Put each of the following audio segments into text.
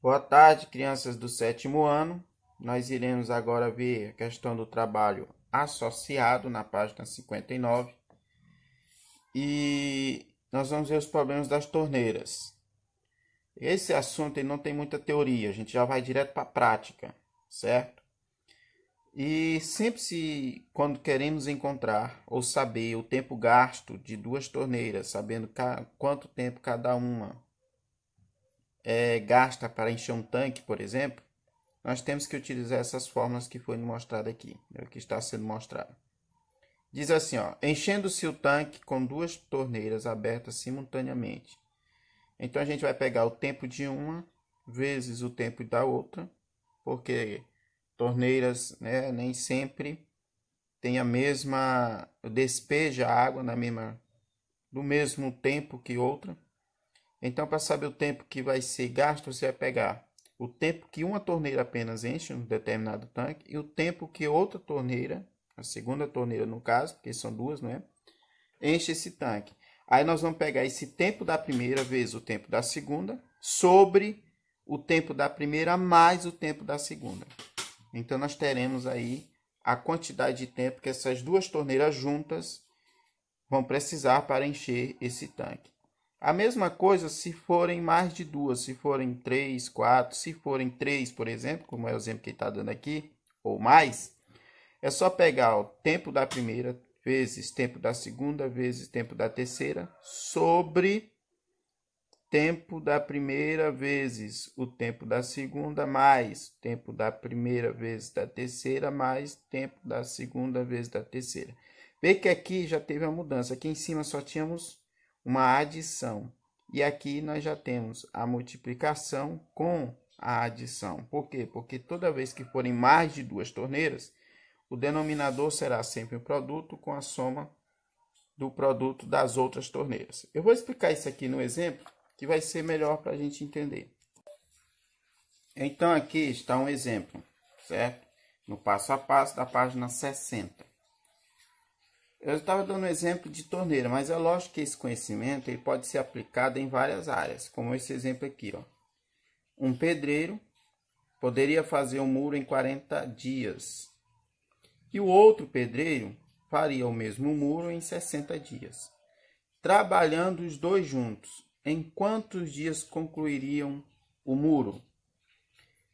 Boa tarde, crianças do sétimo ano. Nós iremos agora ver a questão do trabalho associado na página 59 e nós vamos ver os problemas das torneiras. Esse assunto ele não tem muita teoria, a gente já vai direto para a prática, certo? E sempre quando queremos encontrar ou saber o tempo gasto de duas torneiras, sabendo quanto tempo cada uma gasta para encher um tanque, por exemplo, nós temos que utilizar essas fórmulas que foi mostrado aqui, o que está sendo mostrado. Diz assim, ó, enchendo-se o tanque com duas torneiras abertas simultaneamente. Então a gente vai pegar o tempo de uma vezes o tempo da outra, porque torneiras, né, nem sempre tem a mesma, despeja a água do mesmo tempo que outra. Então, para saber o tempo que vai ser gasto, você vai pegar o tempo que uma torneira apenas enche um determinado tanque e o tempo que outra torneira, a segunda torneira no caso, porque são duas, não é? Enche esse tanque. Aí nós vamos pegar esse tempo da primeira vezes o tempo da segunda sobre o tempo da primeira mais o tempo da segunda. Então nós teremos aí a quantidade de tempo que essas duas torneiras juntas vão precisar para encher esse tanque. A mesma coisa se forem mais de duas, se forem 3, 4, se forem 3, por exemplo, como é o exemplo que ele está dando aqui, ou mais, é só pegar o tempo da primeira vezes tempo da segunda vezes tempo da terceira sobre tempo da primeira vezes o tempo da segunda mais tempo da primeira vezes da terceira mais tempo da segunda vezes da terceira. Vê que aqui já teve uma mudança. Aqui em cima só tínhamos uma adição. E aqui nós já temos a multiplicação com a adição. Por quê? Porque toda vez que forem mais de duas torneiras, o denominador será sempre o produto com a soma do produto das outras torneiras. Eu vou explicar isso aqui no exemplo, que vai ser melhor para a gente entender. Então aqui está um exemplo, certo? No passo a passo da página 60. Eu estava dando um exemplo de torneira, mas é lógico que esse conhecimento ele pode ser aplicado em várias áreas, como esse exemplo aqui, ó. Um pedreiro poderia fazer um muro em 40 dias. E o outro pedreiro faria o mesmo muro em 60 dias. Trabalhando os dois juntos, em quantos dias concluiriam o muro?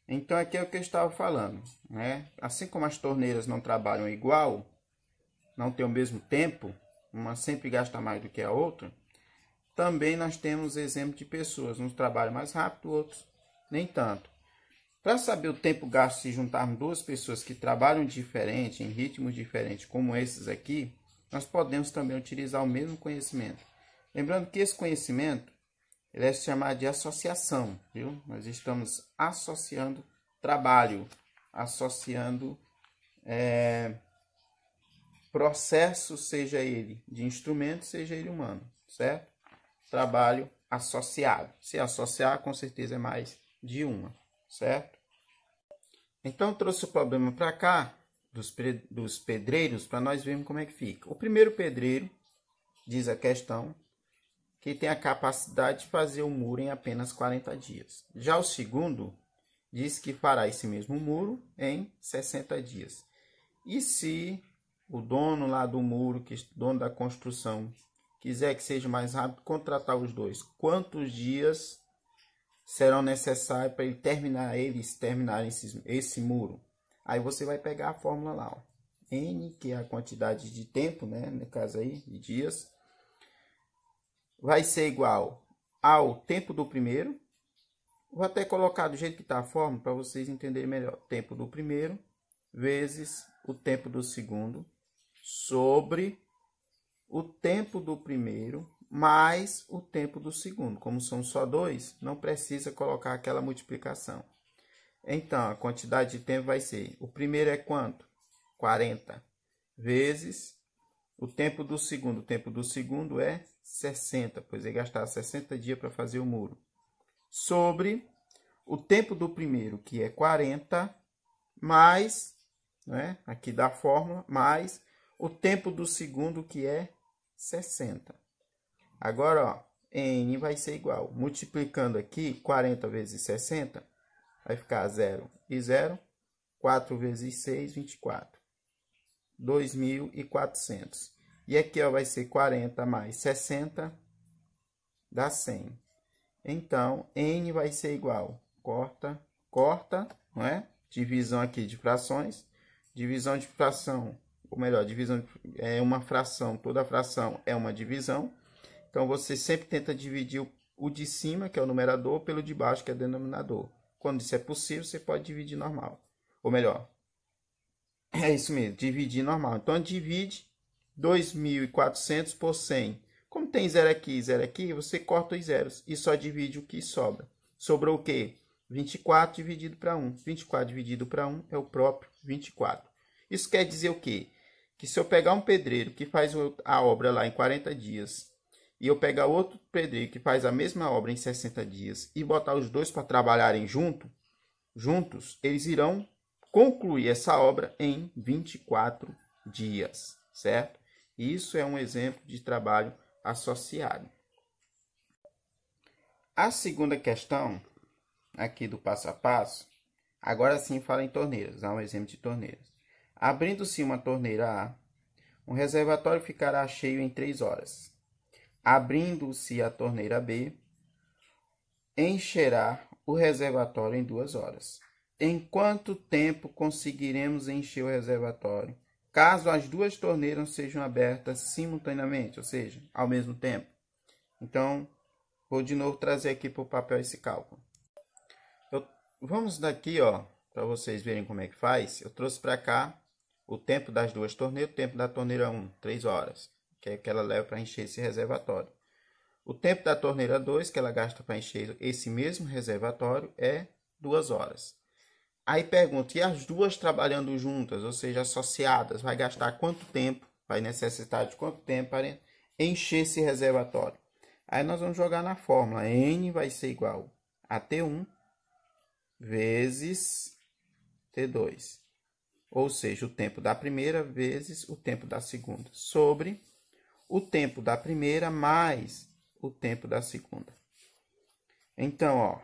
Então aqui é o que eu estava falando, né? Assim como as torneiras não trabalham igual, não tem o mesmo tempo, uma sempre gasta mais do que a outra, também nós temos exemplo de pessoas, uns trabalham mais rápido, outros nem tanto. Para saber o tempo gasto se juntarmos duas pessoas que trabalham diferente, em ritmos diferentes, como esses aqui, nós podemos também utilizar o mesmo conhecimento. Lembrando que esse conhecimento ele é chamado de associação, viu? Nós estamos associando trabalho, associando processo, seja ele de instrumento, seja ele humano, certo? Trabalho associado. Se associar, com certeza é mais de uma, certo? Então, eu trouxe o problema para cá, dos pedreiros, para nós vermos como é que fica. O primeiro pedreiro, diz a questão, que tem a capacidade de fazer o muro em apenas 40 dias. Já o segundo, diz que fará esse mesmo muro em 60 dias. E se o dono lá do muro, dono da construção, quiser que seja mais rápido, contratar os dois, quantos dias serão necessários para eles terminarem esse muro? Aí você vai pegar a fórmula lá, ó. N, que é a quantidade de tempo, né, no caso aí, de dias, vai ser igual ao tempo do primeiro. Vou até colocar do jeito que está a fórmula para vocês entenderem melhor. Tempo do primeiro vezes o tempo do segundo sobre o tempo do primeiro mais o tempo do segundo. Como são só dois, não precisa colocar aquela multiplicação. Então, a quantidade de tempo vai ser, o primeiro é quanto? 40 vezes o tempo do segundo. O tempo do segundo é 60, pois ele gastar 60 dias para fazer o muro. Sobre o tempo do primeiro, que é 40, mais, né, aqui da fórmula, mais o tempo do segundo, que é 60. Agora, ó, N vai ser igual, multiplicando aqui, 40 vezes 60, vai ficar 0 e 0. 4 vezes 6, 24. 2.400. E aqui, ó, vai ser 40 mais 60, dá 100. Então, N vai ser igual, corta, não é? Divisão aqui de frações. Divisão de fração, ou melhor, divisão é uma fração, toda fração é uma divisão. Então, você sempre tenta dividir o de cima, que é o numerador, pelo de baixo, que é o denominador. Quando isso é possível, você pode dividir normal. Ou melhor, é isso mesmo, dividir normal. Então, divide 2.400 por 100. Como tem 0 aqui, você corta os zeros e só divide o que sobra. Sobrou o quê? 24 dividido para 1. 24 dividido para 1 é o próprio 24. Isso quer dizer o quê? Que se eu pegar um pedreiro que faz a obra lá em 40 dias e eu pegar outro pedreiro que faz a mesma obra em 60 dias e botar os dois para trabalharem juntos, eles irão concluir essa obra em 24 dias, certo? Isso é um exemplo de trabalho associado. A segunda questão, aqui do passo a passo, agora sim fala em torneiras, dá um exemplo de torneiras. Abrindo-se uma torneira A, um reservatório ficará cheio em 3 horas. Abrindo-se a torneira B, encherá o reservatório em 2 horas. Em quanto tempo conseguiremos encher o reservatório, caso as duas torneiras sejam abertas simultaneamente, ou seja, ao mesmo tempo? Então, vou de novo trazer aqui para o papel esse cálculo. Vamos daqui, ó, para vocês verem como é que faz. Eu trouxe para cá o tempo das duas torneiras, o tempo da torneira 1, 3 horas, que é que ela leva para encher esse reservatório. O tempo da torneira 2, que ela gasta para encher esse mesmo reservatório, é 2 horas. Aí pergunta, e as duas trabalhando juntas, ou seja, associadas, vai gastar quanto tempo, vai necessitar de quanto tempo para encher esse reservatório? Aí nós vamos jogar na fórmula, N vai ser igual a T1 vezes T2, ou seja, o tempo da primeira vezes o tempo da segunda, sobre o tempo da primeira mais o tempo da segunda. Então, ó,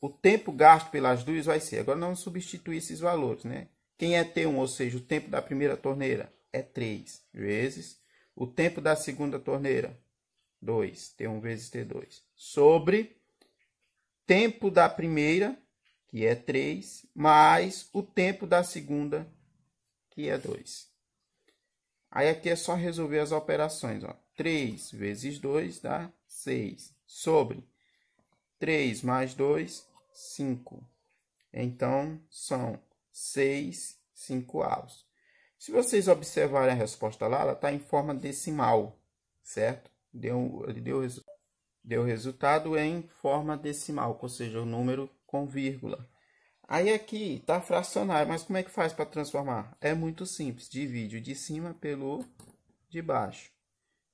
o tempo gasto pelas duas vai ser, agora não substituir esses valores, né? Quem é T1, ou seja, o tempo da primeira torneira é 3 vezes o tempo da segunda torneira, 2, T1 vezes T2, sobre tempo da primeira, que é 3, mais o tempo da segunda, que é 2. Aí aqui é só resolver as operações, ó. 3 vezes 2 dá 6, sobre 3 mais 2, 5. Então, são 6 5avos. Se vocês observarem a resposta lá, ela está em forma decimal, certo? Ele deu o resultado em forma decimal, ou seja, o número com vírgula. Aí aqui está fracionário, mas como é que faz para transformar? É muito simples, divide o de cima pelo de baixo.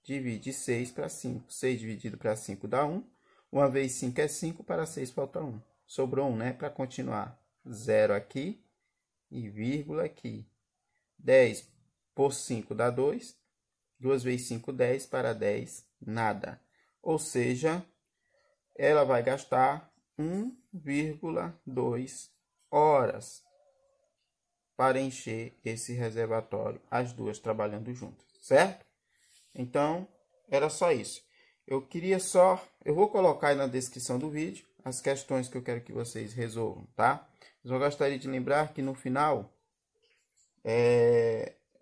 Divide 6 para 5. 6 dividido para 5 dá 1. 1 vezes 5 é 5, para 6 falta 1. Sobrou 1, né? Para continuar. 0 aqui e vírgula aqui. 10 por 5 dá 2. 2 vezes 5, 10. Para 10, nada. Ou seja, ela vai gastar 1,2 horas para encher esse reservatório, as duas trabalhando juntas, certo? Então, era só isso. Eu vou colocar aí na descrição do vídeo as questões que eu quero que vocês resolvam, tá? Eu só gostaria de lembrar que no final,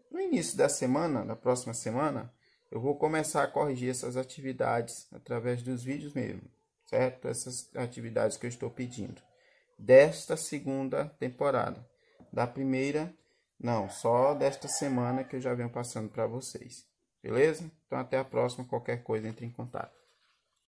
no início da semana, na próxima semana, eu vou começar a corrigir essas atividades através dos vídeos mesmo, certo? Essas atividades que eu estou pedindo desta segunda temporada. Da primeira, não, só desta semana que eu já venho passando para vocês. Beleza? Então até a próxima, qualquer coisa entre em contato.